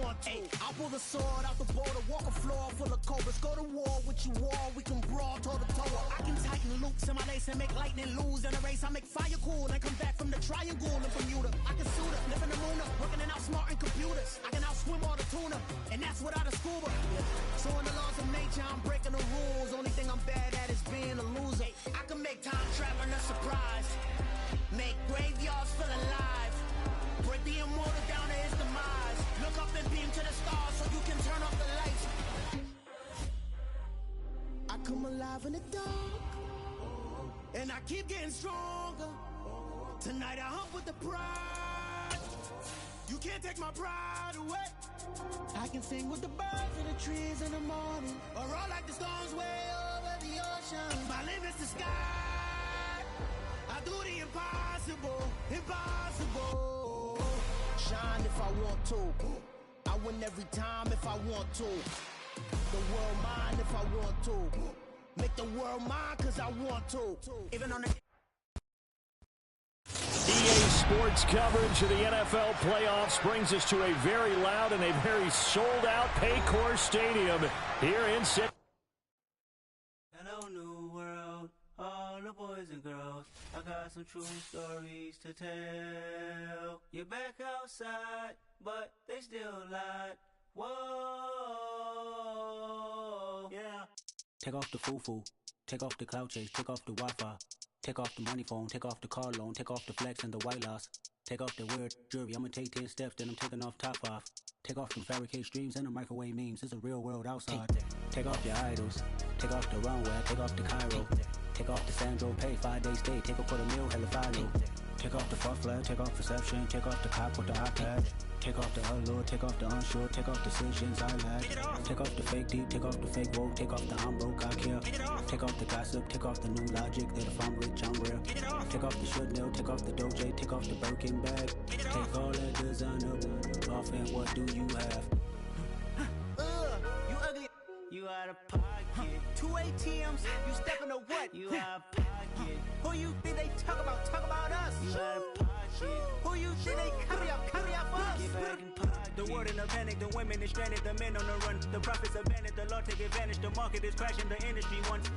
want to. I'll pull the sword out the border, walk a floor full of cobras. Go to war with you, war, we can brawl toe to toe. I can tighten loops in my lace and make lightning lose in a race. I make fire cool and come back from the triangle in Bermuda. I can suit her, live in the moon, working and outsmarting computers. I can outswim all the tuna, and that's without a scuba. So in the laws of nature, I'm breaking the rules. Only thing I'm bad at is being a loser. I can make time traveling a surprise, make graveyards feel alive, break the immortal down to his demise. Look up and beam to the stars so you can turn off the lights. I come alive in the dark, and I keep getting stronger. Tonight I hunt with the pride. You can't take my pride away. I can sing with the birds and the trees in the morning, or roll like the storms way over the ocean. My limit's the sky. I do the impossible, impossible. Shine if I want to. I win every time if I want to. The world mine if I want to. Make the world mine cause I want to. Even on the EA Sports coverage of the NFL playoffs brings us to a very loud and a very sold-out Paycor Stadium here in Cincinnati. Hello, new world, all the boys and girls. I got some true stories to tell. You're back outside, but they still lied. Whoa, yeah. Take off the foo-foo, take off the cloud chase, take off the Wi-Fi. Take off the money phone, take off the car loan, take off the flex and the white loss. Take off the weird jewelry, I'ma take 10 steps, then I'm taking off top off. Take off the fabricated streams and the microwave memes, it's a real world outside. Take off your idols, take off the runway, take off the Cairo. Take off the Sandro pay, 5 days stay, take a quarter meal, hella follow. Take off the fuck flag, take off perception, take off the cop with the iPad. Take off the allure, take off the unsure, take off decisions I lack. Take off the fake deep, take off the fake woke, take off the I'm broke, I care. Take off the gossip, take off the new logic that if I'm rich, I'm rare. Take off the should know, take off the Doge, take off the Birkin bag. Take all that designer off and what do you have? You ugly. You out of pocket. 2 ATMs, you stepping to what? You out of pocket. Who you think they talk about us? You out of pocket. Who you think they carry up us? Get back in pocket. The world in a panic, the women is stranded, the men on the run. The profits abandoned, the law take advantage, the market is crashing, the industry wants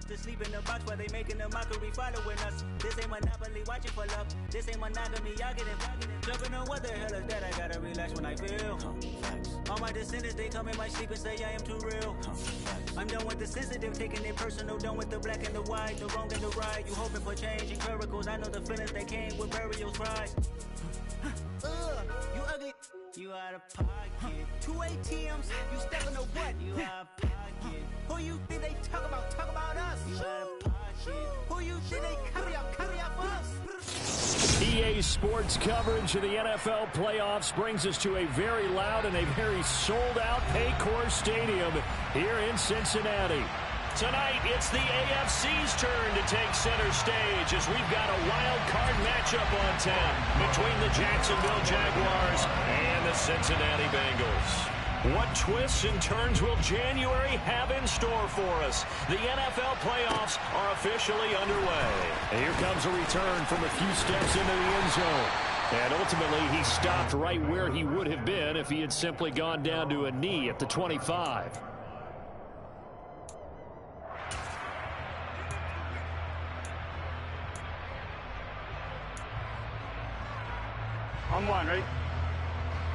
to sleep in the box while they making a mockery following us. This ain't Monopoly, watching for love. This ain't monogamy, y'all getting jumping on what the hell is that? I gotta relax when I feel. All my descendants, they come in my sleep and say I am too real. I'm done with the sensitive, taking it personal, done with the black and the white, the wrong and the right. You hoping for change and miracles, I know the feelings they came with burials, right? You ugly. You out of pocket. 2 ATMs, you stepping to what? You out of pocket. Who you think they talk about us? You out of pocket. Who you think they carry up us? EA Sports coverage of the NFL playoffs brings us to a very loud and a very sold-out Paycor Stadium here in Cincinnati. Tonight, it's the AFC's turn to take center stage as we've got a wild card matchup on tap between the Jacksonville Jaguars and the Cincinnati Bengals. What twists and turns will January have in store for us? The NFL playoffs are officially underway. And here comes a return from a few steps into the end zone. And ultimately, he stopped right where he would have been if he had simply gone down to a knee at the 25. On one, ready?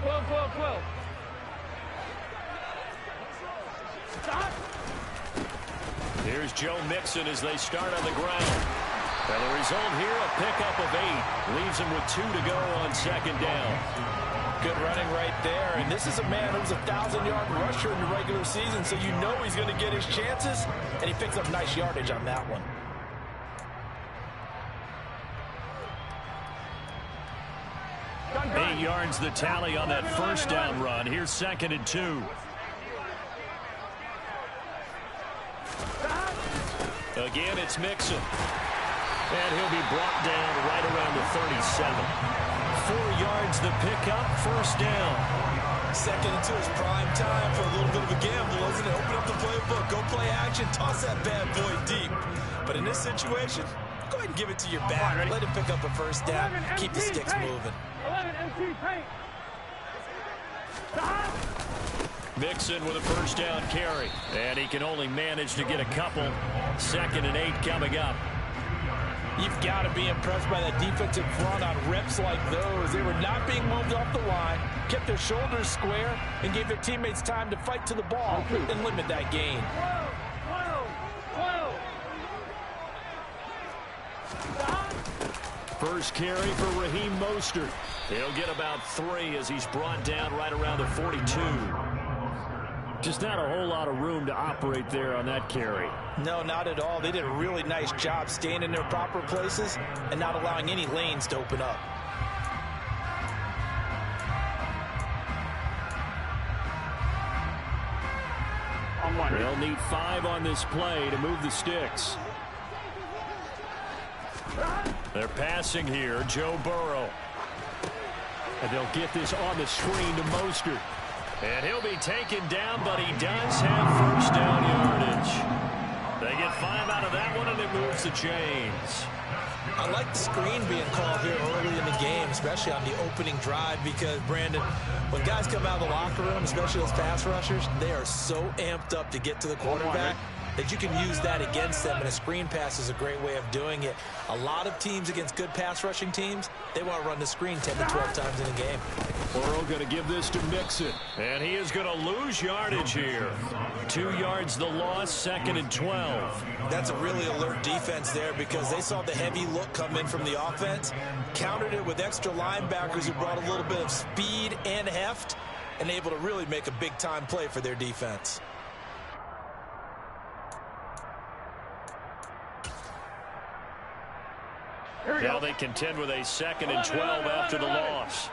12, 12, 12. Stop! Here's Joe Mixon as they start on the ground. And the result here, a pickup of 8. Leaves him with 2 to go on second down. Good running right there. And this is a man who's a 1,000-yard rusher in the regular season, so you know he's going to get his chances. And he picks up nice yardage on that one. 8 yards the tally on that first down run. Here's 2nd and 2. Again, it's Mixon. And he'll be brought down right around the 37. 4 yards the pickup, first down. 2nd and 2 is prime time for a little bit of a gamble, isn't it? Open up the playbook, go play action, toss that bad boy deep. But in this situation, go ahead and give it to your back. Let him pick up a first down, keep the sticks moving. 11 MT paint. Mixon with a first down carry. And he can only manage to get a couple. 2nd and 8 coming up. You've got to be impressed by that defensive front on reps like those. They were not being moved off the line, kept their shoulders square, and gave their teammates time to fight to the ball and limit that gain. First carry for Raheem Mostert. He'll get about 3 as he's brought down right around the 42. Just not a whole lot of room to operate there on that carry. No, not at all. They did a really nice job staying in their proper places and not allowing any lanes to open up. They'll need 5 on this play to move the sticks. They're passing here, Joe Burrow. And they'll get this on the screen to Mostert. And he'll be taken down, but he does have first down yardage. They get 5 out of that one, and it moves the chains. I like the screen being called here early in the game, especially on the opening drive, because, Brandon, when guys come out of the locker room, especially those pass rushers, they are so amped up to get to the quarterback that you can use that against them, and a screen pass is a great way of doing it. A lot of teams against good pass rushing teams, they want to run the screen 10 to 12 times in a game. Burrow going to give this to Mixon, and he is going to lose yardage here. 2 yards the loss, 2nd and 12. That's a really alert defense there because they saw the heavy look come in from the offense, countered it with extra linebackers who brought a little bit of speed and heft, and able to really make a big-time play for their defense. Now they contend with a 2nd and 12 after the loss.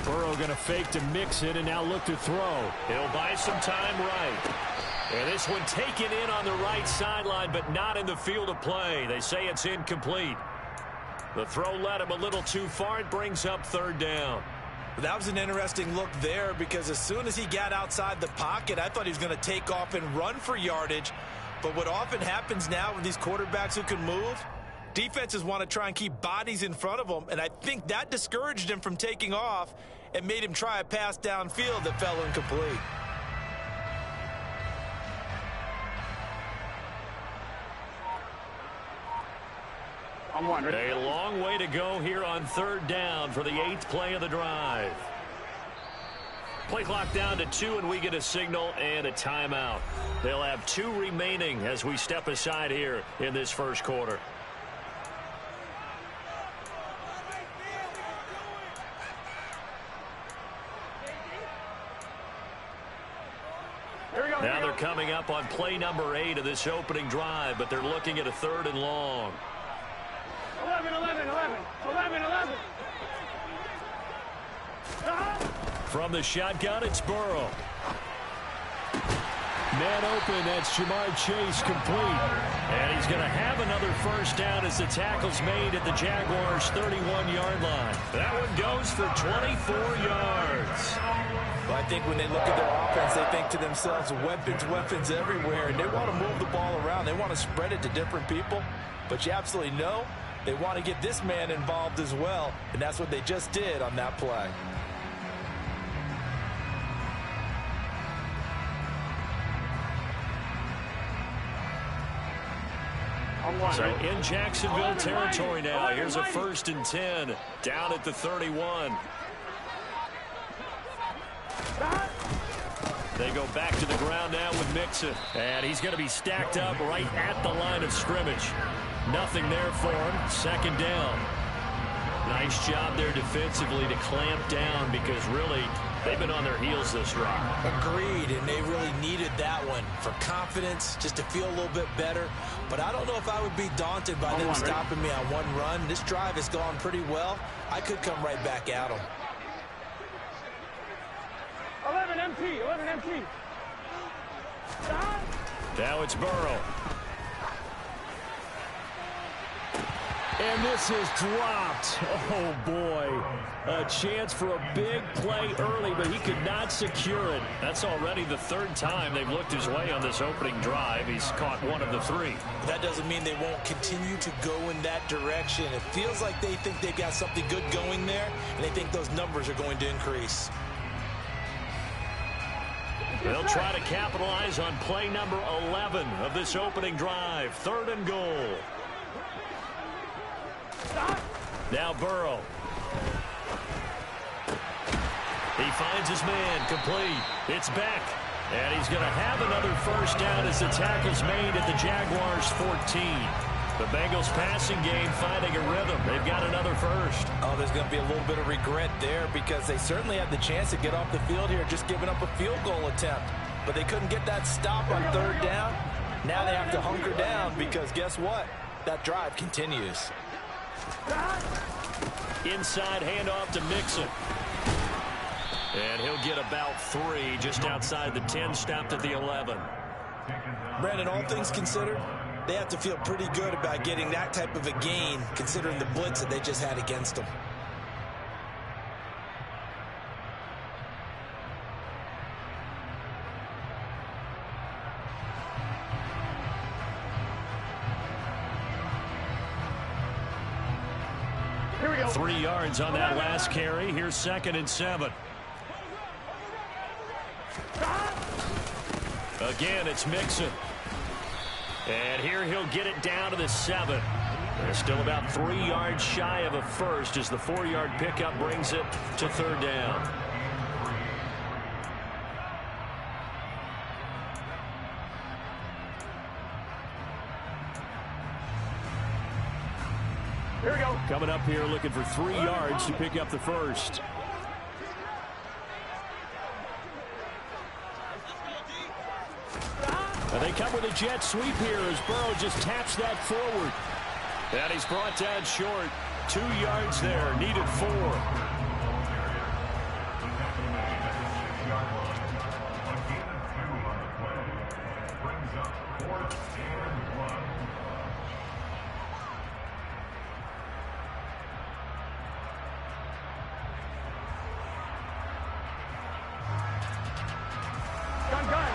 Burrow going to fake to Mixon and now look to throw. He'll buy some time right. And this one taken in on the right sideline, but not in the field of play. They say it's incomplete. The throw led him a little too far. It brings up 3rd down. That was an interesting look there because as soon as he got outside the pocket, I thought he was going to take off and run for yardage. But what often happens now with these quarterbacks who can move, defenses want to try and keep bodies in front of them, and I think that discouraged him from taking off and made him try a pass downfield that fell incomplete. A long way to go here on 3rd down for the 8th play of the drive. Play clock down to 2, and we get a signal and a timeout. They'll have 2 remaining as we step aside here in this first quarter. Now they're coming up on play number 8 of this opening drive, but they're looking at a 3rd and long. 11. From the shotgun, it's Burrow. Man open, that's Jamar Chase complete. And he's going to have another first down as the tackle's made at the Jaguars' 31-yard line. That one goes for 24 yards. Well, I think when they look at their offense, they think to themselves, weapons everywhere, and they want to move the ball around. They want to spread it to different people, but you absolutely know they want to get this man involved as well, and that's what they just did on that play. So in Jacksonville territory now. Here's a 1st and 10 down at the 31. They go back to the ground now with Mixon. And he's going to be stacked up right at the line of scrimmage. Nothing there for him. 2nd down. Nice job there defensively to clamp down because really they've been on their heels this drive. Agreed, and they really needed that one for confidence, just to feel a little bit better. But I don't know if I would be daunted by them stopping me on one run. This drive has gone pretty well. I could come right back at them. 11 MT. Now it's Burrow. And this is dropped. Oh, boy. A chance for a big play early, but he could not secure it. That's already the 3rd time they've looked his way on this opening drive. He's caught 1 of the 3. That doesn't mean they won't continue to go in that direction. It feels like they think they've got something good going there, and they think think those numbers are going to increase. They'll try to capitalize on play number 11 of this opening drive. 3rd and goal. Now Burrow. He finds his man, complete. It's Beck. And he's going to have another first down as the tackle's made at the Jaguars' 14. The Bengals passing game finding a rhythm. They've got another first. Oh, there's going to be a little bit of regret there because they certainly had the chance to get off the field here, just giving up a field goal attempt. But they couldn't get that stop on 3rd down. Now they have to hunker down because guess what? That drive continues. Inside handoff to Mixon. And he'll get about 3 just outside the 10, stopped at the 11. Brandon, all things considered, they have to feel pretty good about getting that type of a gain considering the blitz that they just had against them. Here we go. 3 yards on that last carry. Here's 2nd and 7. Again, it's Mixon. And here he'll get it down to the 7. They're still about 3 yards shy of a first as the 4-yard pickup brings it to 3rd down. Here we go. Coming up here looking for 3 yards to pick up the first. And they come with a jet sweep here as Burrow just taps that forward. And he's brought down short. 2 yards there, needed 4. Gun.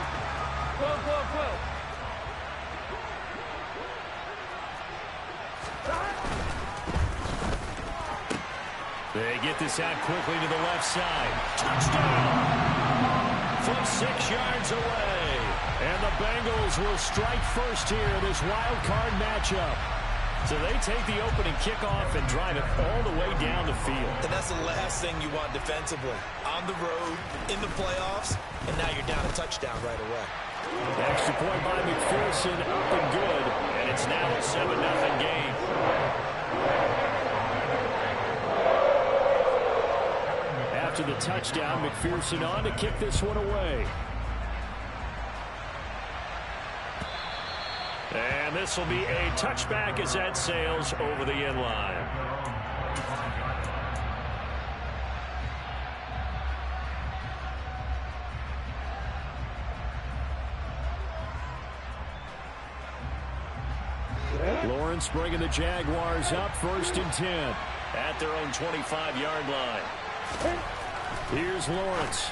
12. They get this out quickly to the left side. Touchdown! From 6 yards away. And the Bengals will strike first here in this wild card matchup. So they take the opening kickoff and drive it all the way down the field. And that's the last thing you want defensively. On the road, in the playoffs, and now you're down a touchdown right away. Extra point by McPherson, up and good. And it's now a 7-0 game. After the touchdown, McPherson on to kick this one away. And this will be a touchback as that sails over the end line. Lawrence bringing the Jaguars up 1st and 10 at their own 25-yard line. Here's Lawrence.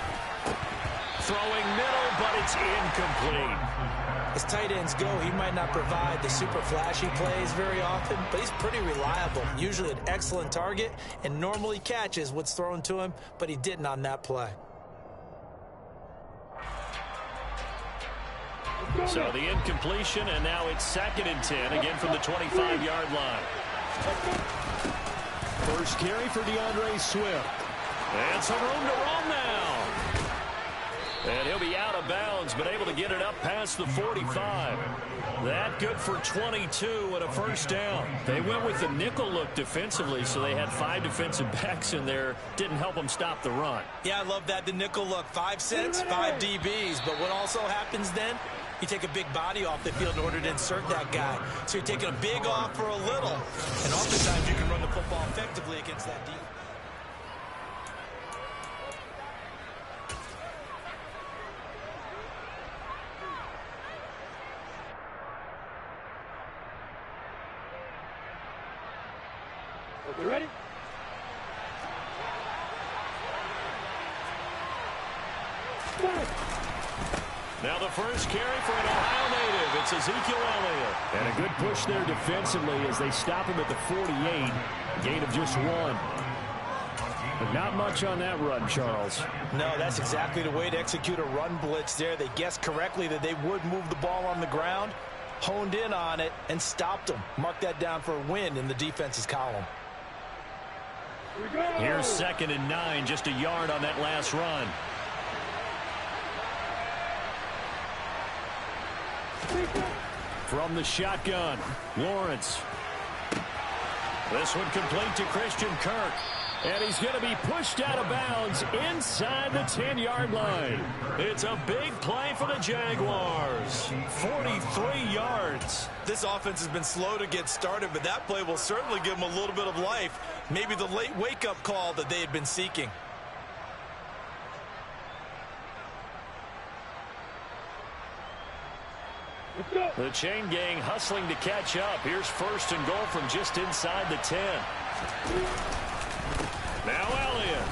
Throwing middle, but it's incomplete. As tight ends go, he might not provide the super flashy plays very often, but he's pretty reliable. Usually an excellent target and normally catches what's thrown to him, but he didn't on that play. So the incompletion, and now it's 2nd and 10, again from the 25-yard line. First carry for DeAndre Swift. And some room to run now. And he'll be out of bounds, but able to get it up past the 45. That good for 22 and a first down. They went with the nickel look defensively, so they had 5 defensive backs in there. Didn't help them stop the run. Yeah, I love that, the nickel look. 5 sets, 5 DBs. But what also happens then, you take a big body off the field in order to insert that guy. So you're taking a big off for a little. And oftentimes you can run the football effectively against that defense. You ready? Now the first carry for an Ohio native. It's Ezekiel Elliott. And a good push there defensively as they stop him at the 48. Gain of just 1. But not much on that run, Charles. No, that's exactly the way to execute a run blitz there. They guessed correctly that they would move the ball on the ground, honed in on it, and stopped them. Mark that down for a win in the defense's column. Here's 2nd and 9, just a yard on that last run. From the shotgun, Lawrence. This one complete to Christian Kirk. And he's going to be pushed out of bounds inside the 10-yard line. It's a big play for the Jaguars. 43 yards. This offense has been slow to get started, but that play will certainly give them a little bit of life. Maybe the late wake-up call that they had been seeking. The chain gang hustling to catch up. Here's 1st and goal from just inside the 10. Now Elliott.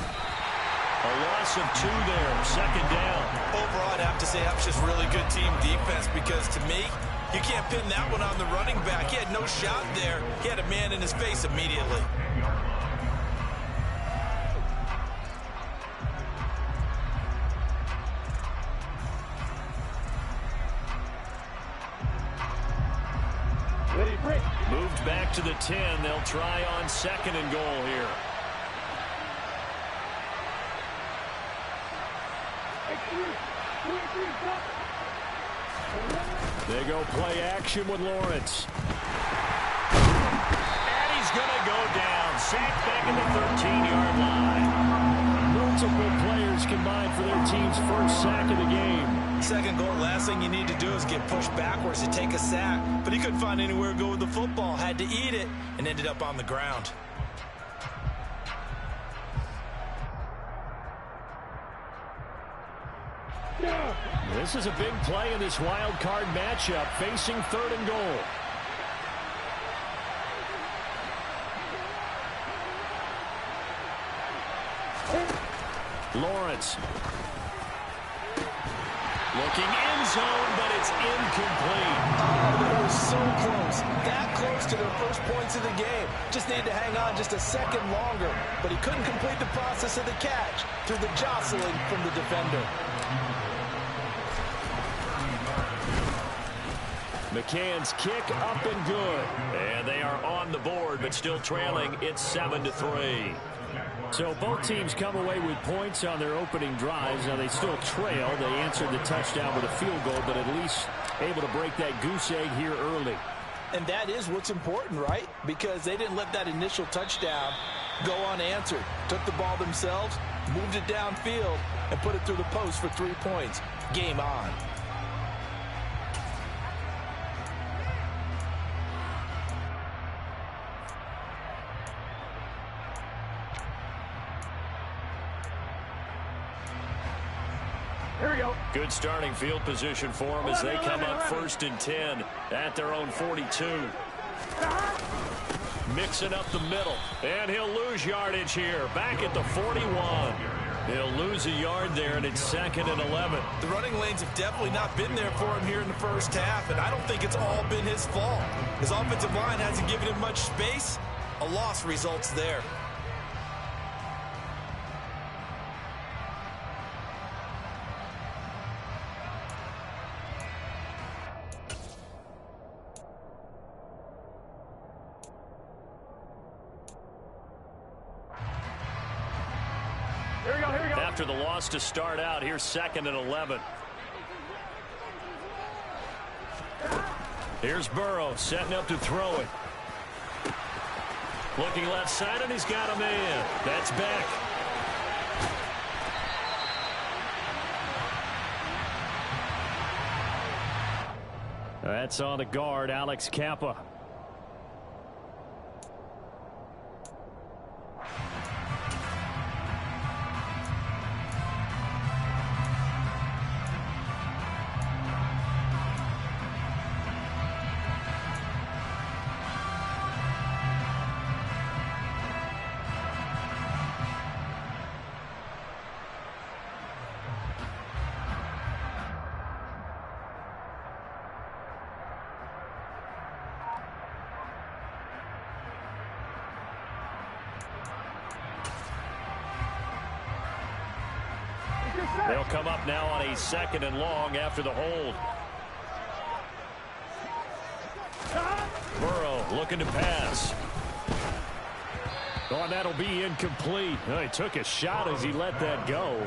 A loss of 2 there. 2nd down. Overall, I'd have to say that's just really good team defense because to me, you can't pin that one on the running back. He had no shot there. He had a man in his face immediately. Moved back to the 10. They'll try on 2nd and goal here. They go play action with Lawrence. And he's going to go down. Sacked back at the 13-yard line. Multiple players combined for their team's first sack of the game. 2nd goal, last thing you need to do is get pushed backwards to take a sack. But he couldn't find anywhere to go with the football. Had to eat it and ended up on the ground. This is a big play in this wild card matchup, facing 3rd and goal. Lawrence. Looking end zone, but it's incomplete. Oh, they were so close. That close to their first points of the game. Just needed to hang on just a second longer. But he couldn't complete the process of the catch through the jostling from the defender. McCann's kick up and good. And they are on the board, but still trailing. It's 7-3. So both teams come away with points on their opening drives. Now they still trail. They answered the touchdown with a field goal, but at least able to break that goose egg here early. And that is what's important, right? Because they didn't let that initial touchdown go unanswered. Took the ball themselves, moved it downfield, and put it through the post for 3 points. Game on. Here we go. Good starting field position for them as they come up 1st and 10 at their own 42. Mixing up the middle, and he'll lose yardage here. Back at the 41. He'll lose a yard there, and it's 2nd and 11. The running lanes have definitely not been there for him here in the first half, and I don't think it's all been his fault. His offensive line hasn't given him much space. A loss results there. After the loss to start out, here's 2nd and 11. Here's Burrow setting up to throw it. Looking left side, and he's got a man. That's back. That's on the guard, Alex Kappa. They'll come up now on a 2nd and long after the hold. Burrow looking to pass. Oh, and that'll be incomplete. Oh, he took a shot as he let that go.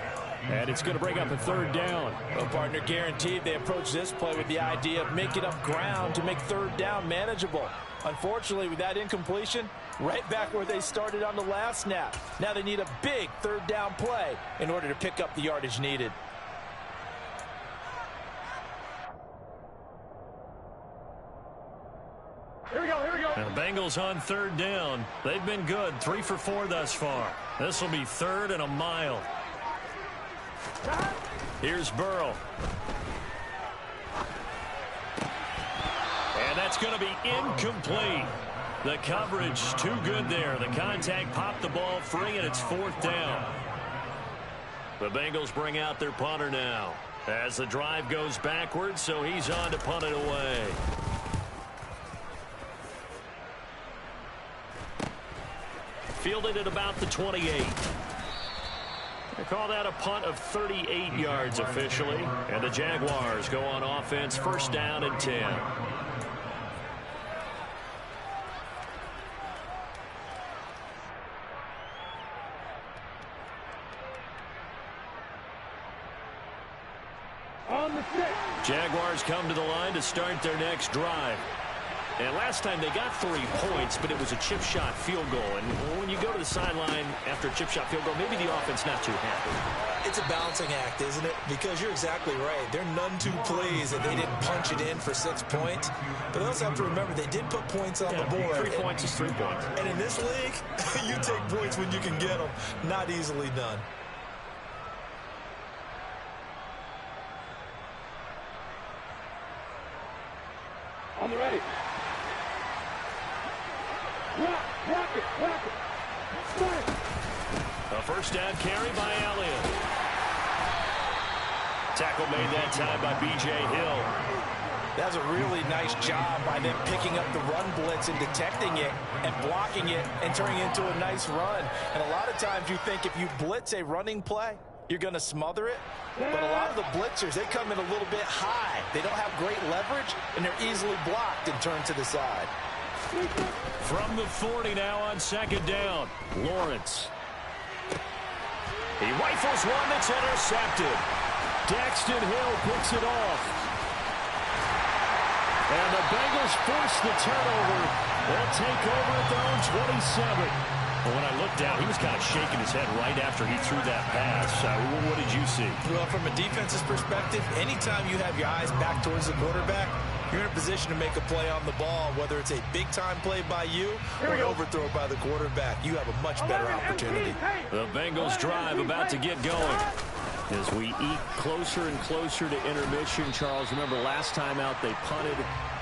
And it's going to bring up a 3rd down. Well, partner, guaranteed they approach this play with the idea of making up ground to make 3rd down manageable. Unfortunately, with that incompletion, right back where they started on the last snap. Now they need a big 3rd down play in order to pick up the yardage needed. Here we go, here we go. And the Bengals on 3rd down. They've been good, 3 for 4 thus far. This will be 3rd and a mile. Here's Burrow. And that's going to be incomplete. The coverage too good there. The contact popped the ball free, and it's 4th down. The Bengals bring out their punter now as the drive goes backwards, so he's on to punt it away. Fielded at about the 28. They call that a punt of 38 yards officially. And the Jaguars go on offense, 1st down and 10. On the 6. Jaguars come to the line to start their next drive. And last time they got 3 points, but it was a chip shot field goal. And when you go to the sideline after a chip shot field goal, maybe the offense not too happy. It's a balancing act, isn't it? Because you're exactly right. There are none 2 plays that they didn't punch it in for 6 points. But they also have to remember they did put points on the board. 3 points is 3 points. And in this league, you take points when you can get them. Not easily done. On the ready. Rock it. A 1st down carry by Elliott. Tackle made that time by B.J. Hill. That was a really nice job by them picking up the run blitz and detecting it and blocking it and turning it into a nice run. And a lot of times you think if you blitz a running play, you're going to smother it. But a lot of the blitzers, they come in a little bit high. They don't have great leverage, and they're easily blocked and turned to the side. From the 40 now on 2nd down. Lawrence. He rifles one that's intercepted. Daxton Hill picks it off. And the Bengals force the turnover. They'll take over at their own 27. Well, when I looked down, he was kind of shaking his head right after he threw that pass. What did you see? Well, from a defense's perspective, anytime you have your eyes back towards the quarterback, you're in a position to make a play on the ball, whether it's a big-time play by you or an overthrow by the quarterback. You have a much better opportunity. The Bengals drive about to get going. As we eat closer and closer to intermission, Charles, remember last time out they punted.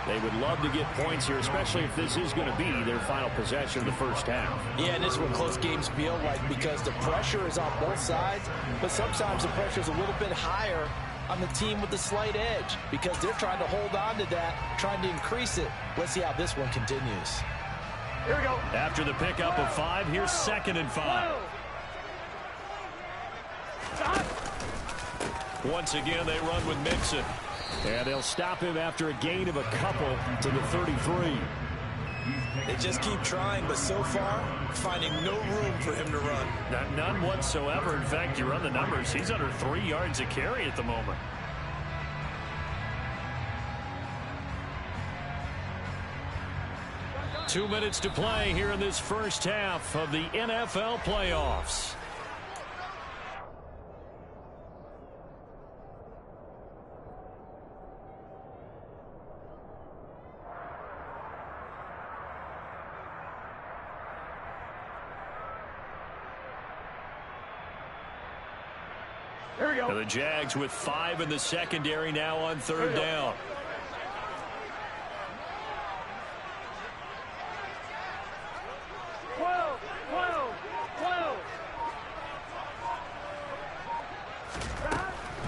They would love to get points here, especially if this is going to be their final possession of the 1st half. Yeah, and this is what close games feel like because the pressure is on both sides, but sometimes the pressure is a little bit higher on the team with the slight edge because they're trying to hold on to that, trying to increase it. Let's see how this one continues. Here we go. After the pickup of 5, here's 2nd and 5. Once again, they run with Mixon. And they'll stop him after a gain of a couple to the 33. They just keep trying, but so far, finding no room for him to run. None whatsoever. In fact, you run the numbers. He's under 3 yards a carry at the moment. Two minutes to play here in this 1st half of the NFL playoffs. Here we go. And the Jags with 5 in the secondary now on 3rd down.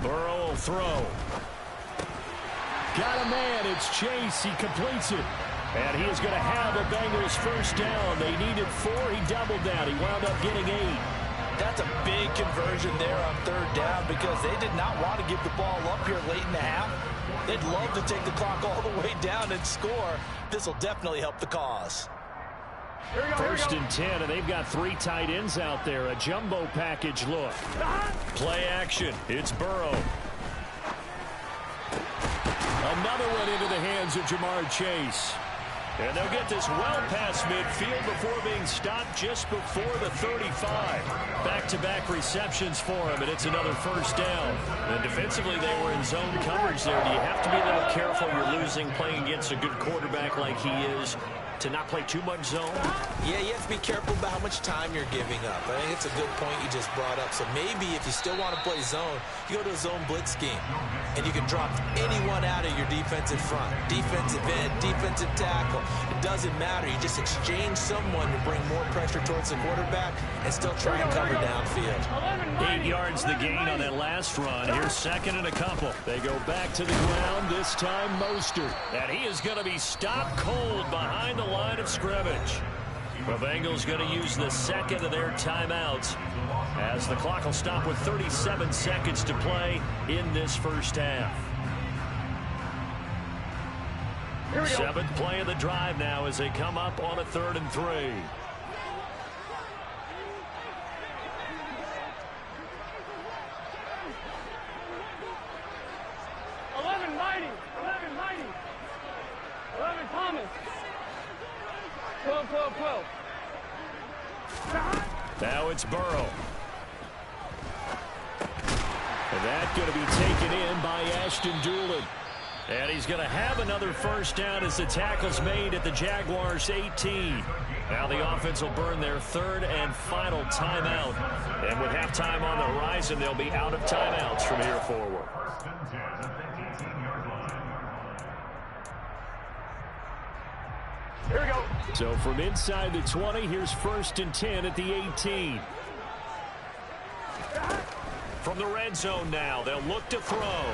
Burrow will throw. Got a man. It's Chase. He completes it. And he is going to have a Bengals 1st down. They needed 4. He doubled that. He wound up getting 8. That's a big conversion there on third down because they did not want to give the ball up here late in the half. They'd love to take the clock all the way down and score. This will definitely help the cause. First and 10, and they've got 3 tight ends out there. A jumbo package look. Play action. It's Burrow. Another one into the hands of Jamar Chase. And they'll get this well past midfield before being stopped just before the 35. Back-to-back receptions for him, and it's another first down. And defensively, they were in zone coverage there. Do you have to be a little careful? You're losing playing against a good quarterback like he is to not play too much zone? Yeah, you have to be careful about how much time you're giving up. I think it's a good point you just brought up. So maybe if you still want to play zone, you go to a zone blitz scheme, and you can drop anyone out of your defensive front. Defensive end, defensive tackle. It doesn't matter. You just exchange someone to bring more pressure towards the quarterback and still try and cover downfield. 8 yards the gain on that last run. Here's second and a couple. They go back to the ground, this time Mostert. And he is going to be stopped cold behind the line of scrimmage. The Bengals going to use the second of their timeouts as the clock will stop with 37 seconds to play in this first half. 7th play of the drive now as they come up on a 3rd and 3. 11 Mighty. 11 Thomas. 12. Now it's Burrow. And that's going to be taken in by Ashton Doolin. And he's going to have another first down as the tackle's made at the Jaguars' 18. Now the offense will burn their 3rd and final timeout. And with halftime on the horizon, they'll be out of timeouts from here forward. Here we go. So from inside the 20, here's 1st and 10 at the 18. From the red zone now, they'll look to throw.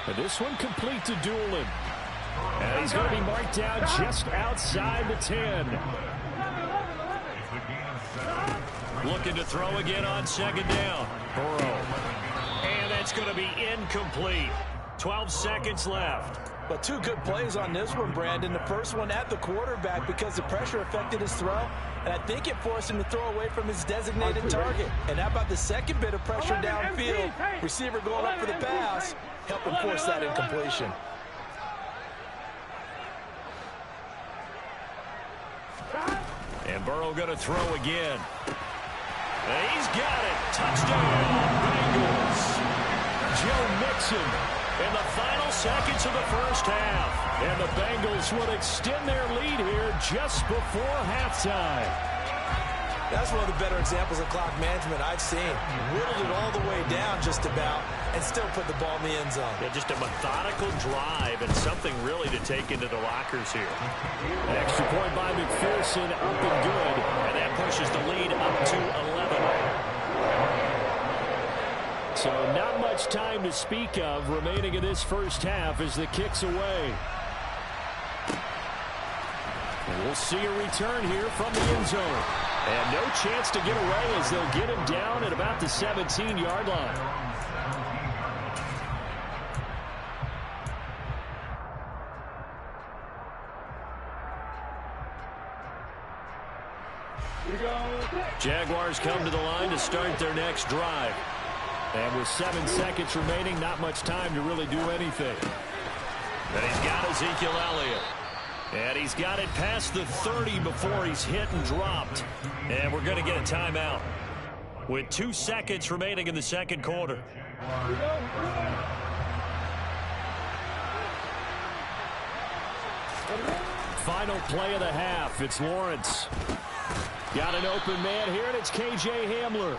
And this one complete to Doolin. And he's going to be marked down just outside the 10. Looking to throw again on 2nd down. Burrow. And that's going to be incomplete. 12 seconds left. But 2 good plays on this one, Brandon. The first one at the quarterback because the pressure affected his throw. And I think it forced him to throw away from his designated target. And how about the second bit of pressure downfield? Receiver going up for the pass. Help him force that incompletion. And Burrow going to throw again. And he's got it. Touchdown, Bengals. Joe Mixon in the final seconds of the first half. And the Bengals will extend their lead here just before halftime. That's one of the better examples of clock management I've seen. Whittled it all the way down just about and still put the ball in the end zone. Yeah, just a methodical drive and something really to take into the lockers here. An extra point by McPherson, up and good. And that pushes the lead up to 11. So not much time to speak of remaining in this first half as the kick's away. And we'll see a return here from the end zone. And no chance to get away as they'll get him down at about the 17-yard line. Jaguars come to the line to start their next drive. And with 7 seconds remaining, not much time to really do anything. And he's got Ezekiel Elliott. And he's got it past the 30 before he's hit and dropped. And we're going to get a timeout with 2 seconds remaining in the second quarter. Final play of the half. It's Lawrence. Got an open man here, and it's K.J. Hamler.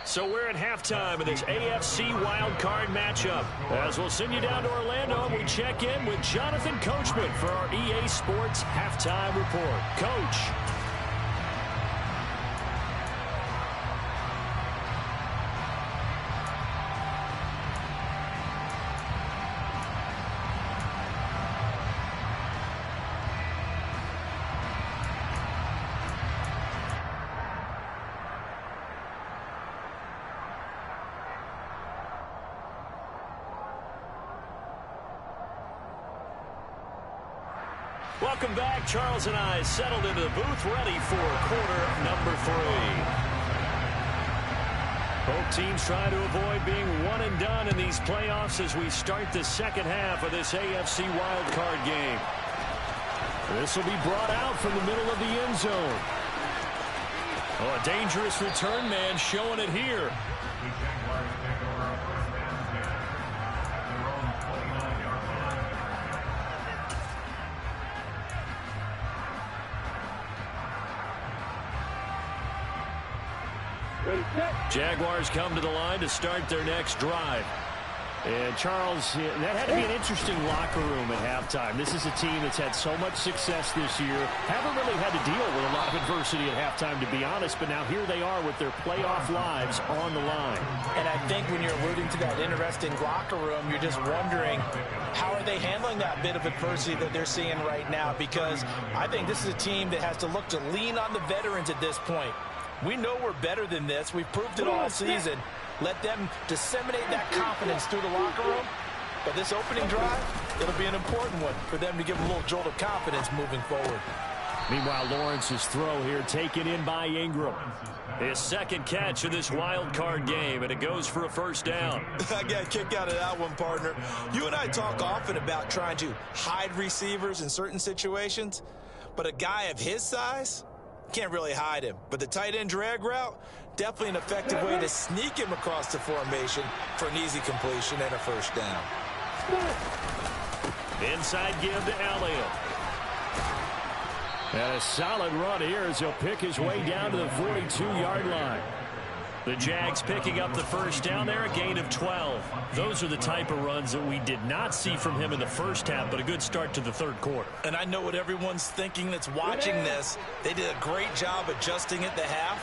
So we're at halftime of this AFC wildcard matchup. As we'll send you down to Orlando, and we check in with Jonathan Coachman for our EA Sports Halftime Report. Coach. Welcome back. Charles and I settled into the booth, ready for quarter number 3. Both teams trying to avoid being one and done in these playoffs as we start the second half of this AFC wildcard game. This will be brought out from the middle of the end zone. Oh, a dangerous return man showing it here. Jaguars come to the line to start their next drive. And Charles, that had to be an interesting locker room at halftime. This is a team that's had so much success this year. Haven't really had to deal with a lot of adversity at halftime, to be honest. But now here they are with their playoff lives on the line. And I think when you're alluding to that interesting locker room, you're just wondering, how are they handling that bit of adversity that they're seeing right now? Because I think this is a team that has to look to lean on the veterans at this point. We know we're better than this. We've proved it all season. Let them disseminate that confidence through the locker room. But this opening drive, it'll be an important one for them to give them a little jolt of confidence moving forward. Meanwhile, Lawrence's throw here taken in by Ingram. His second catch of this wild card game, and it goes for a first down. I got a kick out of that one, partner. You and I talk often about trying to hide receivers in certain situations, but a guy of his size can't really hide him. But the tight end drag route, definitely an effective way to sneak him across the formation for an easy completion and a first down. Inside give to Elliott. And a solid run here as he'll pick his way down to the 42-yard line. The Jags picking up the first down there, a gain of 12. Those are the type of runs that we did not see from him in the first half, but a good start to the third quarter. And I know what everyone's thinking that's watching this. They did a great job adjusting at the half.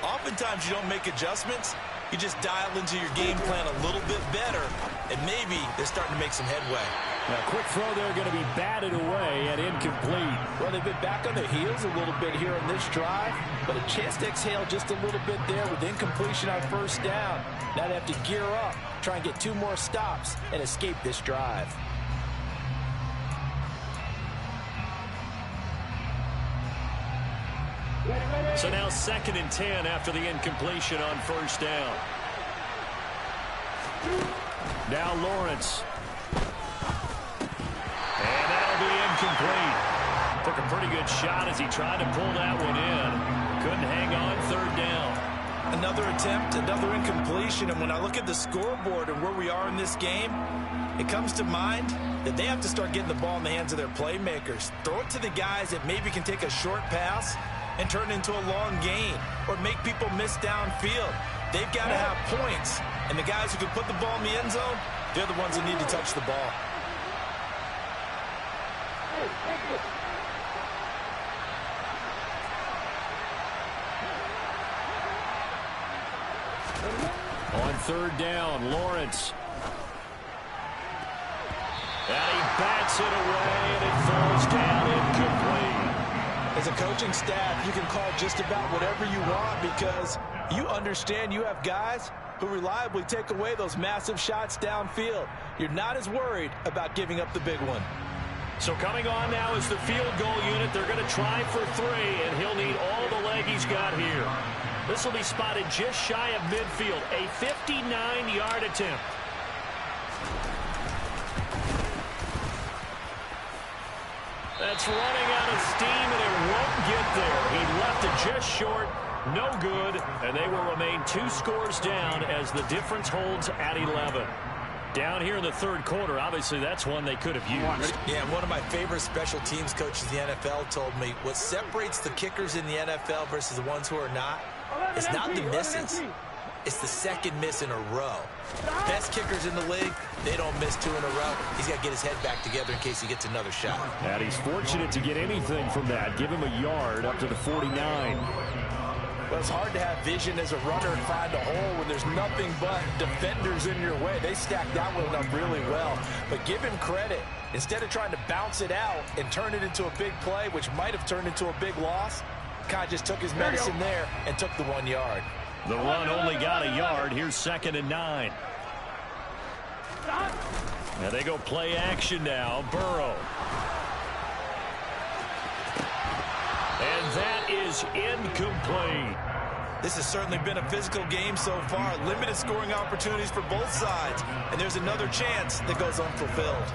Oftentimes you don't make adjustments. You just dial into your game plan a little bit better, and maybe they're starting to make some headway. Now, quick throw there going to be batted away and incomplete. Well, they've been back on their heels a little bit here on this drive, but a chance to exhale just a little bit there with incompletion on first down. Now they have to gear up, try and get 2 more stops, and escape this drive. So now 2nd and 10 after the incompletion on first down. Now Lawrence. And that'll be incomplete. Took a pretty good shot as he tried to pull that one in. Couldn't hang on, 3rd down. Another attempt, another incompletion, and when I look at the scoreboard and where we are in this game, it comes to mind that they have to start getting the ball in the hands of their playmakers. Throw it to the guys that maybe can take a short pass and turn it into a long gain or make people miss downfield. They've got to have points, and the guys who can put the ball in the end zone, they're the ones that need to touch the ball. On 3rd down, Lawrence. And he bats it away, and it falls down incomplete. As a coaching staff, you can call just about whatever you want because you understand you have guys who reliably take away those massive shots downfield. You're not as worried about giving up the big one. So coming on now is the field goal unit. They're going to try for 3, and he'll need all the leg he's got here. This will be spotted just shy of midfield. A 59-yard attempt. That's running out of steam, and it won't get there. He left it just short. No good, and they will remain 2 scores down as the difference holds at 11. Down here in the 3rd quarter, obviously that's one they could have used. Yeah, one of my favorite special teams coaches in the NFL told me what separates the kickers in the NFL versus the ones who are not is not the misses. It's the 2nd miss in a row. Best kickers in the league, they don't miss 2 in a row. He's got to get his head back together in case he gets another shot. And he's fortunate to get anything from that. Give him a yard up to the 49. Well, it's hard to have vision as a runner and find a hole when there's nothing but defenders in your way. They stacked that one up really well. But give him credit. Instead of trying to bounce it out and turn it into a big play, which might have turned into a big loss, Kai just took his medicine there and took the 1 yard. The run only got a yard. Here's 2nd and 9. Now they go play action now. Burrow. that is incomplete. This has certainly been a physical game so far. Limited scoring opportunities for both sides. And there's another chance that goes unfulfilled.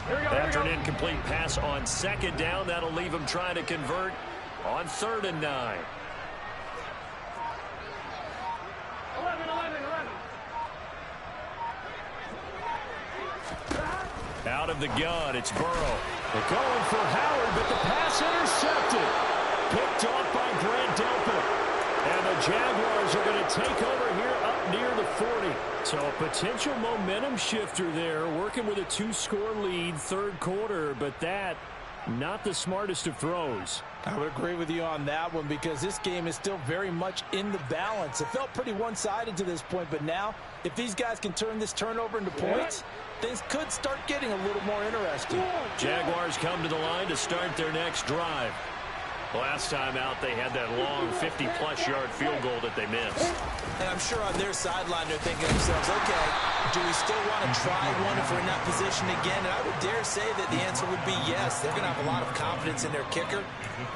After an incomplete pass on second down, that'll leave him trying to convert on 3rd and 9. 11. Out of the gun, it's Burrow. They're going for Howard, but the pass intercepted. Picked off by Grant Delpit. And the Jaguars are going to take over here up near the 40. So a potential momentum shifter there, working with a 2-score lead, 3rd quarter, but that, not the smartest of throws. I would agree with you on that one because this game is still very much in the balance. It felt pretty one-sided to this point, but now if these guys can turn this turnover into points, things could start getting a little more interesting. Jaguars come to the line to start their next drive. Last time out, they had that long 50-plus yard field goal that they missed. And I'm sure on their sideline they're thinking to themselves, okay, do we still want to try one if we're in that position again? And I would dare say that the answer would be yes. They're going to have a lot of confidence in their kicker.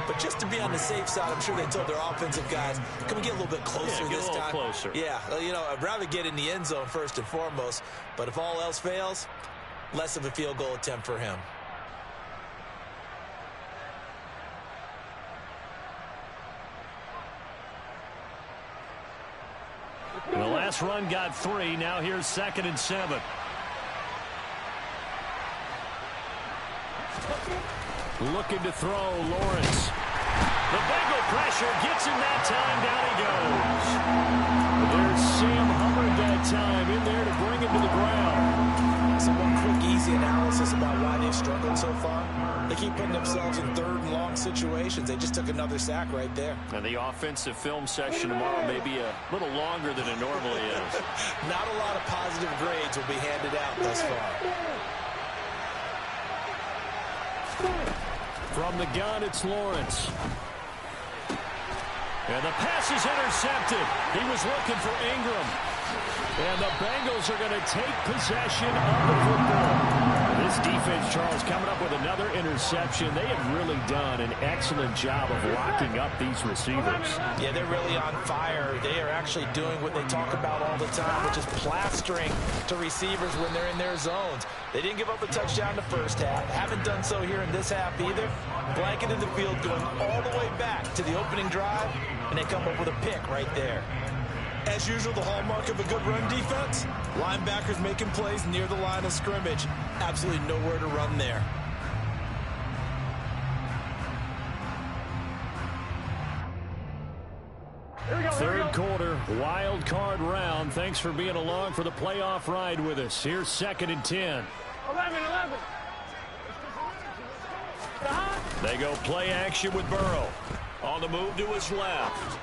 But just to be on the safe side, I'm sure they told their offensive guys, can we get a little bit closer this time? Closer. Yeah, you know, I'd rather get in the end zone first and foremost. But if all else fails, less of a field goal attempt for him. The last run got 3. Now here's 2nd and 7. Looking to throw, Lawrence. The Bengal pressure gets him that time. Down he goes. There's Sam Hubbard that time in there to bring him to the ground. So one quick, easy analysis about why they've struggled so far. They keep putting themselves in 3rd and long situations. They just took another sack right there. And the offensive film session tomorrow may be a little longer than it normally is. Not a lot of positive grades will be handed out thus far. From the gun, it's Lawrence. And the pass is intercepted. He was looking for Ingram. And the Bengals are going to take possession of the football. This defense, Charles, coming up with another interception. They have really done an excellent job of locking up these receivers. Yeah, they're really on fire. They are actually doing what they talk about all the time, which is plastering to receivers when they're in their zones. They didn't give up a touchdown the first half. Haven't done so here in this half either. Blanketed the field going all the way back to the opening drive, and they come up with a pick right there. As usual, the hallmark of a good run defense, linebackers making plays near the line of scrimmage. Absolutely nowhere to run there. Third quarter, wild card round. Thanks for being along for the playoff ride with us. Here's 2nd and 10. 11. They go play action with Burrow. On the move to his left.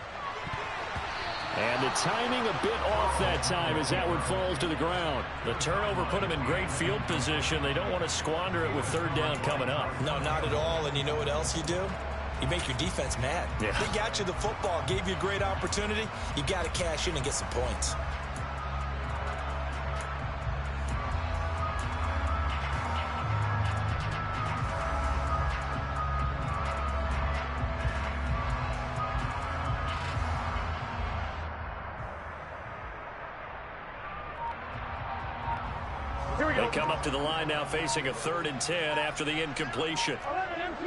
And the timing a bit off that time as Atwood falls to the ground. The turnover put him in great field position. They don't want to squander it with 3rd down coming up. No, not at all. And you know what else you do? You make your defense mad. Yeah. They got you the football, gave you a great opportunity. You got to cash in and get some points. They come up to the line now facing a 3rd and 10 after the incompletion. 11 MT.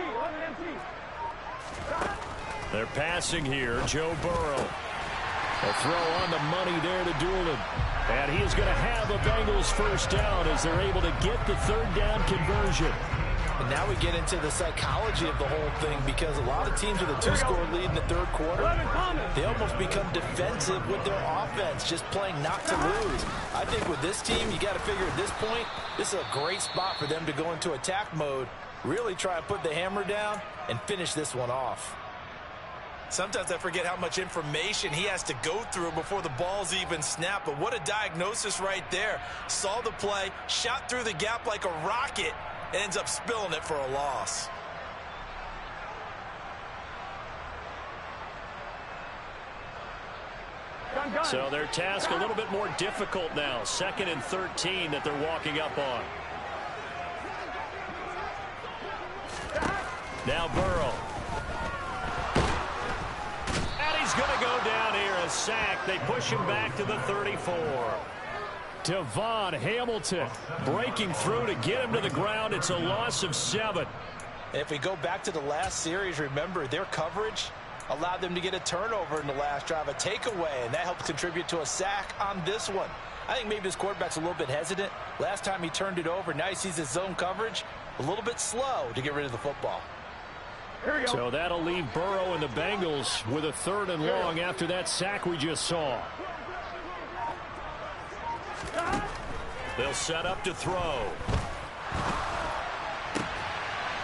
They're passing here. Joe Burrow. A throw on the money there to Doolin. And he is going to have a Bengals 1st down as they're able to get the 3rd down conversion. And now we get into the psychology of the whole thing because a lot of teams with a 2-score lead in the 3rd quarter, they almost become defensive with their offense, just playing not to lose. I think with this team, you got to figure at this point, this is a great spot for them to go into attack mode, really try and put the hammer down and finish this one off. Sometimes I forget how much information he has to go through before the ball's even snapped, but what a diagnosis right there. Saw the play, shot through the gap like a rocket, ends up spilling it for a loss. So their task a little bit more difficult now. 2nd and 13 that they're walking up on. Now Burrow. And he's going to go down here. A sack. They push him back to the 34. Devon Hamilton breaking through to get him to the ground. It's a loss of 7. If we go back to the last series, remember, their coverage allowed them to get a turnover in the last drive, a takeaway, and that helped contribute to a sack on this one. I think maybe this quarterback's a little bit hesitant. Last time he turned it over, now he sees his zone coverage a little bit slow to get rid of the football. So that'll leave Burrow and the Bengals with a 3rd and long after that sack we just saw. They'll set up to throw.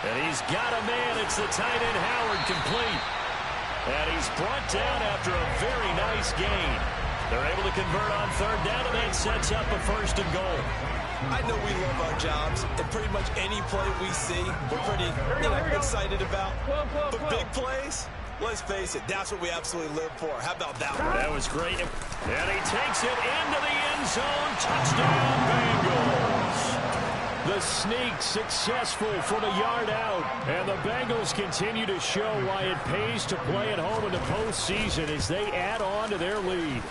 And he's got a man. It's the tight end Howard, complete. And he's brought down after a very nice gain. They're able to convert on 3rd down, and that sets up a 1st and goal. I know we love our jobs, and pretty much any play we see, we're pretty excited about. But big plays, let's face it, that's what we absolutely live for. How about that one? That was great. And he takes it into the end zone. Touchdown, Bengals. The sneak successful from a yard out. And the Bengals continue to show why it pays to play at home in the postseason as they add on to their lead.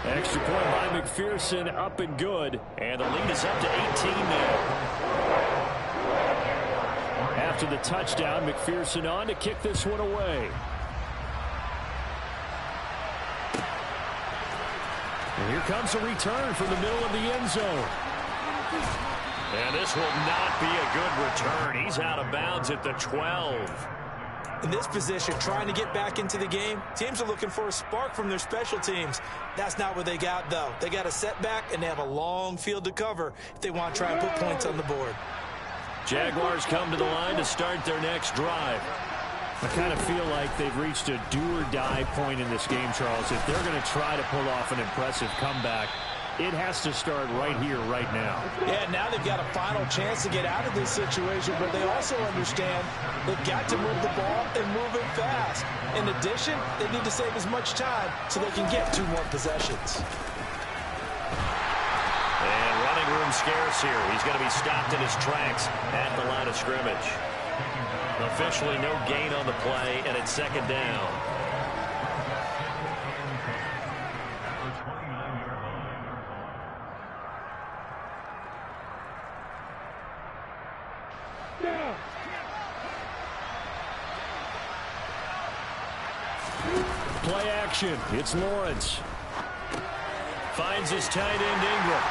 Extra point by McPherson, up and good. And the lead is up to 18 now. After the touchdown, McPherson on to kick this one away. And here comes a return from the middle of the end zone. And this will not be a good return. He's out of bounds at the 12. In this position, trying to get back into the game, teams are looking for a spark from their special teams. That's not what they got, though. They got a setback, and they have a long field to cover if they want to try and put points on the board. Jaguars come to the line to start their next drive. I kind of feel like they've reached a do-or-die point in this game, Charles. If they're going to try to pull off an impressive comeback, it has to start right here, right now. Yeah, now they've got a final chance to get out of this situation, but they also understand they've got to move the ball and move it fast. In addition, they need to save as much time so they can get 2 more possessions. And running room scarce here. He's going to be stopped in his tracks at the line of scrimmage. Officially no gain on the play, and it's 2nd down. Play action. It's Lawrence. Finds his tight end Ingram.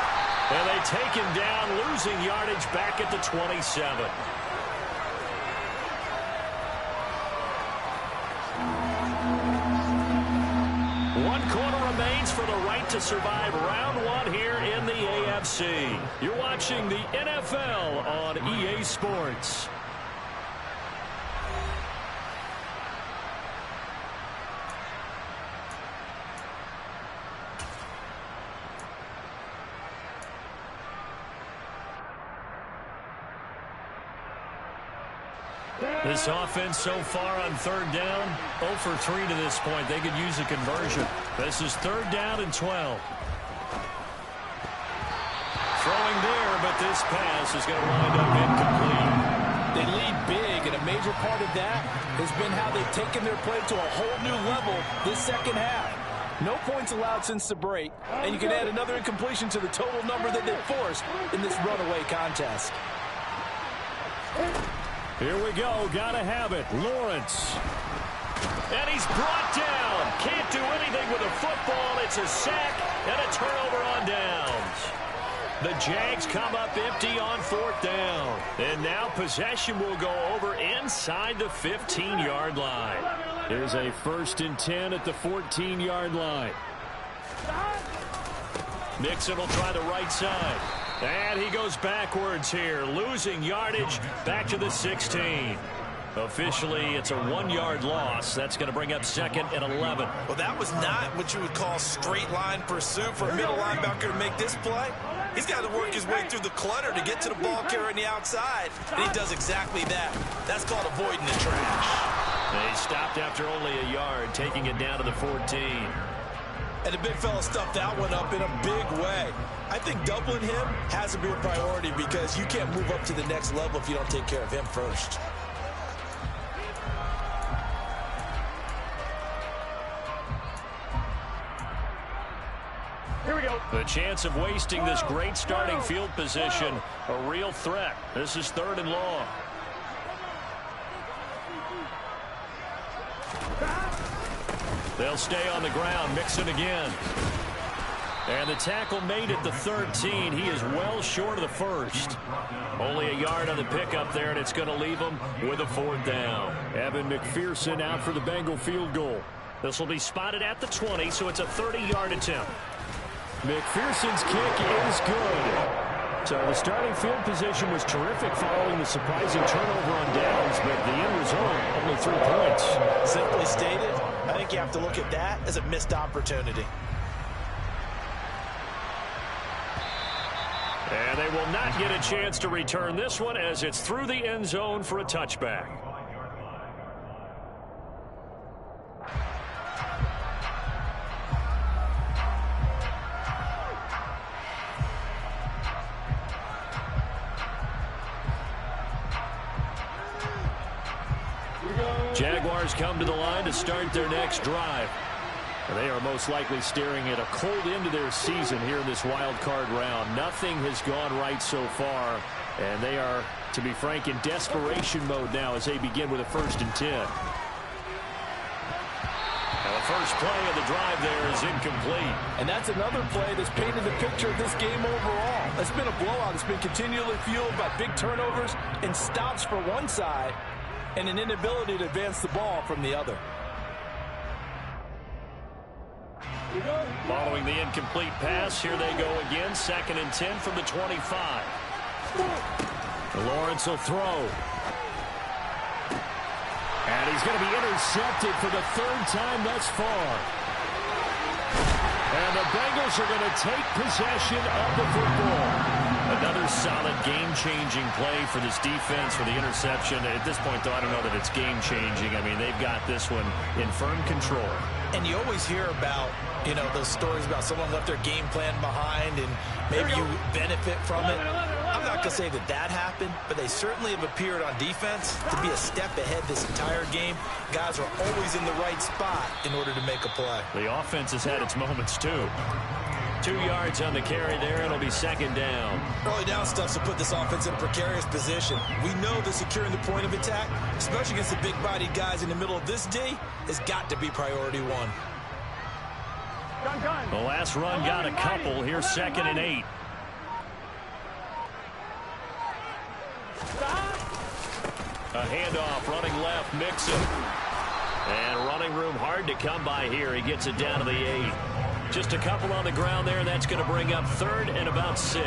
And they take him down, losing yardage back at the 27. One quarter remains for the right to survive round 1 here in the AFC. You're watching the NFL on EA Sports. This offense so far on 3rd down, 0 for 3 to this point. They could use a conversion. This is 3rd down and 12. Throwing there, but this pass is going to wind up incomplete. They lead big, and a major part of that has been how they've taken their play to a whole new level this second half. No points allowed since the break, and you can add another incompletion to the total number that they've forced in this runaway contest. Here we go. Gotta have it. Lawrence. And he's brought down. Can't do anything with a football. It's a sack and a turnover on downs. The Jags come up empty on 4th down. And now possession will go over inside the 15-yard line. There's a 1st and 10 at the 14-yard line. Mixon will try the right side. And he goes backwards here, losing yardage back to the 16. Officially, it's a 1-yard loss. That's going to bring up 2nd and 11. Well, that was not what you would call straight line pursuit for a middle linebacker to make this play. He's got to work his way through the clutter to get to the ball carrier on the outside, and he does exactly that. That's called avoiding the trash. They stopped after only a yard, taking it down to the 14. And the big fella stuffed that one up in a big way. I think doubling him has to be a priority because you can't move up to the next level if you don't take care of him first. Here we go. The chance of wasting this great starting field position, a real threat. This is 3rd and long. They'll stay on the ground. Mixon again. And the tackle made at the 13. He is well short of the first. Only a yard on the pickup there, and it's going to leave him with a 4th down. Evan McPherson out for the Bengal field goal. This will be spotted at the 20, so it's a 30-yard attempt. McPherson's kick is good. So the starting field position was terrific following the surprising turnover on downs, but the end result, only 3 points. Simply stated, I think you have to look at that as a missed opportunity. And they will not get a chance to return this one as it's through the end zone for a touchback. Jaguars come to the line to start their next drive. And they are most likely staring at a cold end to their season here in this wild card round. Nothing has gone right so far, and they are, to be frank, in desperation mode now as they begin with a 1st and 10. Now the first play of the drive there is incomplete. And that's another play that's painted the picture of this game overall. It's been a blowout. It's been continually fueled by big turnovers and stops for one side and an inability to advance the ball from the other. Following the incomplete pass, here they go again. 2nd and 10 from the 25. Lawrence will throw. And he's going to be intercepted for the 3rd time thus far. And the Bengals are going to take possession of the football. Another solid game-changing play for this defense for the interception. At this point, though, I don't know that it's game-changing. I mean, they've got this one in firm control. And you always hear about, you know, those stories about someone left their game plan behind and maybe you benefit from it. I'm not going to say that that happened, but they certainly have appeared on defense to be a step ahead this entire game. Guys are always in the right spot in order to make a play. The offense has had its moments, too. 2 yards on the carry there. It'll be 2nd down. Early down stuff to put this offense in a precarious position. We know that securing the point of attack, especially against the big-bodied guys in the middle of this D, has got to be priority 1. The last run got a couple. Here's 2nd and 8. A handoff, running left, Mixon. And running room hard to come by here. He gets it down to the 8. Just a couple on the ground there, and that's going to bring up 3rd and about 6.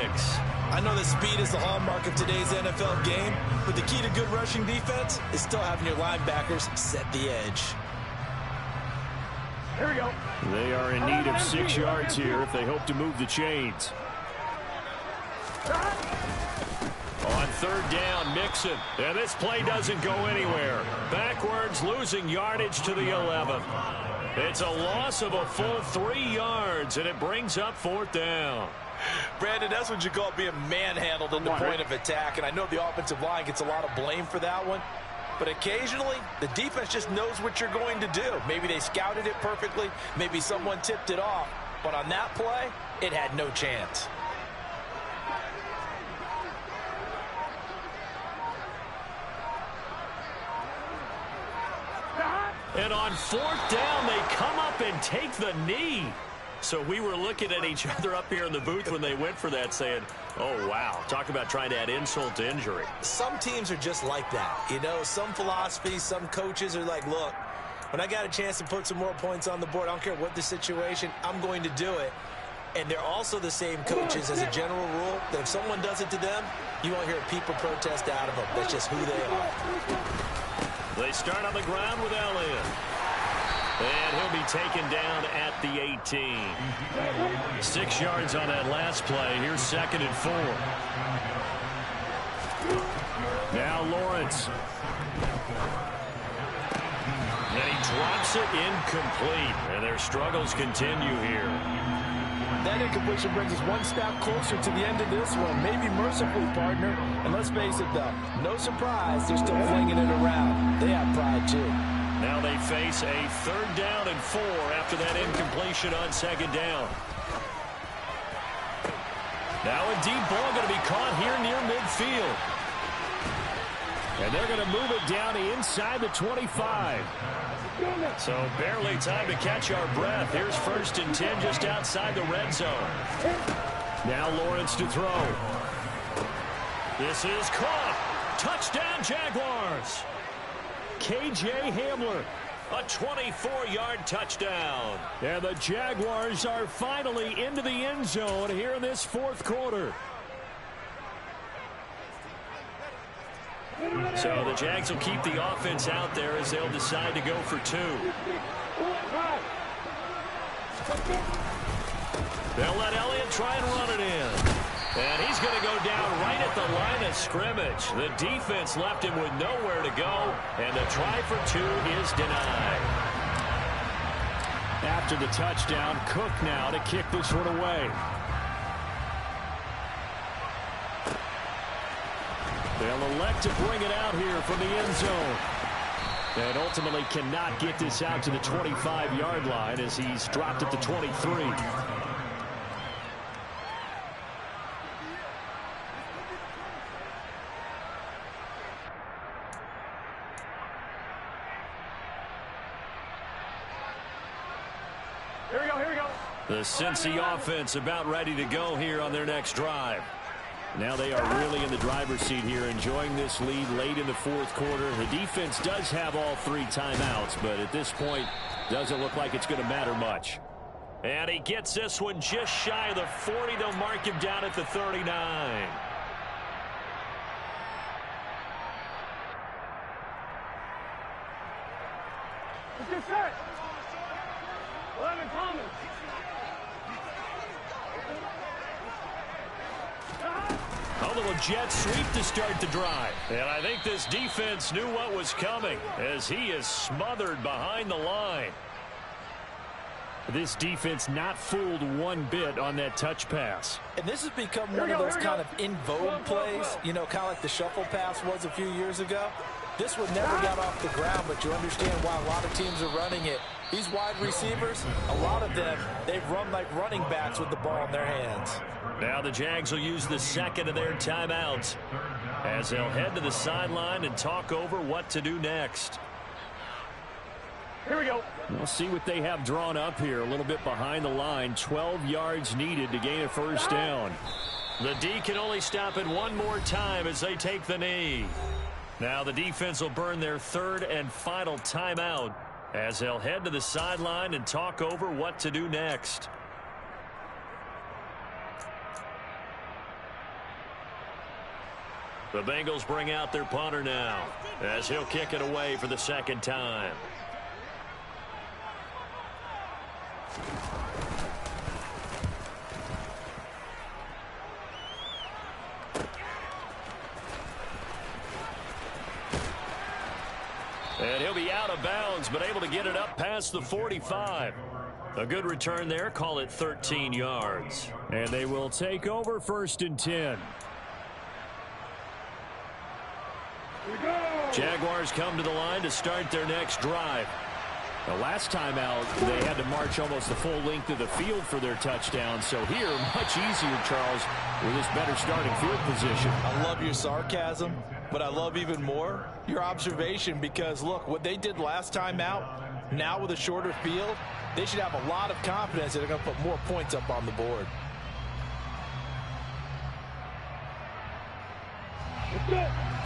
I know that speed is the hallmark of today's NFL game, but the key to good rushing defense is still having your linebackers set the edge. Here we go. They are in need of 6 yards here if they hope to move the chains. On 3rd down, Mixon. And this play doesn't go anywhere. Backwards, losing yardage to the 11. It's a loss of a full 3 yards, and it brings up 4th down. Brandon, that's what you call being manhandled in the point of attack, and I know the offensive line gets a lot of blame for that one. But occasionally, the defense just knows what you're going to do. Maybe they scouted it perfectly. Maybe someone tipped it off. But on that play, it had no chance. And on 4th down, they come up and take the knee. So we were looking at each other up here in the booth when they went for that saying, oh, wow, talk about trying to add insult to injury. Some teams are just like that. You know, some philosophies, some coaches are like, look, when I got a chance to put some more points on the board, I don't care what the situation, I'm going to do it. And they're also the same coaches as a general rule that if someone does it to them, you won't hear people protest out of them. That's just who they are. They start on the ground with Elliott. And he'll be taken down at the 18. 6 yards on that last play. Here's 2nd and 4. Now Lawrence. And he drops it incomplete, and their struggles continue here. That incompletion brings us one step closer to the end of this one. Maybe mercifully, partner. And let's face it, though, no surprise, they're still flinging it around. They have pride, too. Now they face a 3rd down and 4 after that incompletion on 2nd down. Now a deep ball going to be caught here near midfield. And they're going to move it down inside the 25. So barely time to catch our breath. Here's 1st and 10 just outside the red zone. Now Lawrence to throw. This is caught. Touchdown Jaguars. K.J. Hamler, a 24-yard touchdown. And the Jaguars are finally into the end zone here in this 4th quarter. So the Jags will keep the offense out there as they'll decide to go for 2. They'll let Elliott try and run it in. And he's going to go down right at the line of scrimmage. The defense left him with nowhere to go, and the try for 2 is denied. After the touchdown, Cook now to kick this one away. They'll elect to bring it out here from the end zone. And ultimately cannot get this out to the 25-yard line as he's dropped at the 23. Here we go. The Cincy offense about ready to go here on their next drive. Now they are really in the driver's seat here, enjoying this lead late in the 4th quarter. The defense does have all 3 timeouts, but at this point, doesn't look like it's going to matter much. And he gets this one just shy of the 40. They'll mark him down at the 39. Let's get set. 11 Thomas. A little jet sweep to start the drive. And I think this defense knew what was coming as he is smothered behind the line. This defense not fooled one bit on that touch pass. And this has become one of those kind of in vogue plays, you know, kind of like the shuffle pass was a few years ago. This one never got off the ground, but you understand why a lot of teams are running it. These wide receivers, a lot of them, they've run like running backs with the ball in their hands. Now the Jags will use the 2nd of their timeouts as they'll head to the sideline and talk over what to do next. Here we go. We'll see what they have drawn up here. A little bit behind the line. 12 yards needed to gain a 1st down. The D can only stop it one more time as they take the knee. Now the defense will burn their 3rd and final timeout as they'll head to the sideline and talk over what to do next. The Bengals bring out their punter now as he'll kick it away for the 2nd time. And he'll be out of bounds, but able to get it up past the 45. A good return there. Call it 13 yards. And they will take over 1st and 10. Jaguars come to the line to start their next drive. The last time out, they had to march almost the full length of the field for their touchdown. So here, much easier, Charles, with this better starting field position. I love your sarcasm, but I love even more your observation because, look, what they did last time out, now with a shorter field, they should have a lot of confidence that they're going to put more points up on the board.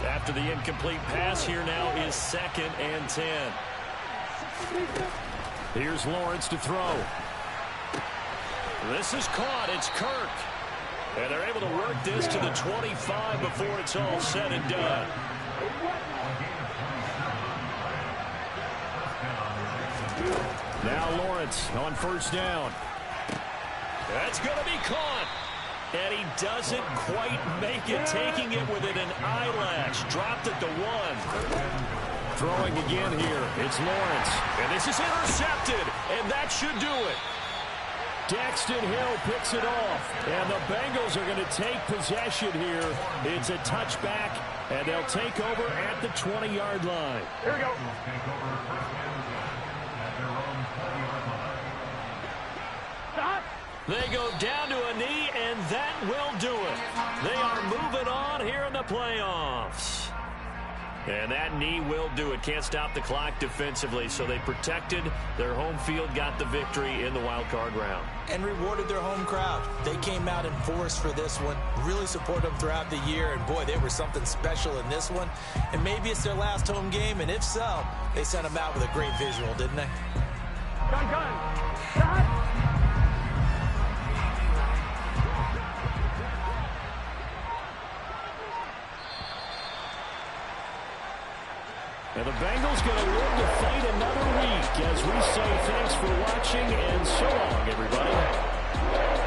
After the incomplete pass, here now is 2nd and 10. Here's Lawrence to throw. This is caught. It's Kirk. And they're able to work this to the 25 before it's all said and done. Now Lawrence on 1st down. That's going to be caught. And he doesn't quite make it, taking it within an eyelash. Dropped at the 1. Throwing again here, it's Lawrence. And this is intercepted, and that should do it. Daxton Hill picks it off, and the Bengals are going to take possession here. It's a touchback, and they'll take over at the 20-yard line. Here we go. Stop. They go down to a knee, and that will do it. They are moving on here in the playoffs. And that knee will do it. Can't stop the clock defensively, so they protected their home field, got the victory in the wild card round. And rewarded their home crowd. They came out in force for this one, really supported them throughout the year, and boy, they were something special in this one. And maybe it's their last home game, and if so, they sent them out with a great visual, didn't they? Gun. Stop. And the Bengals going to live to fight another week as we say thanks for watching and so long, everybody.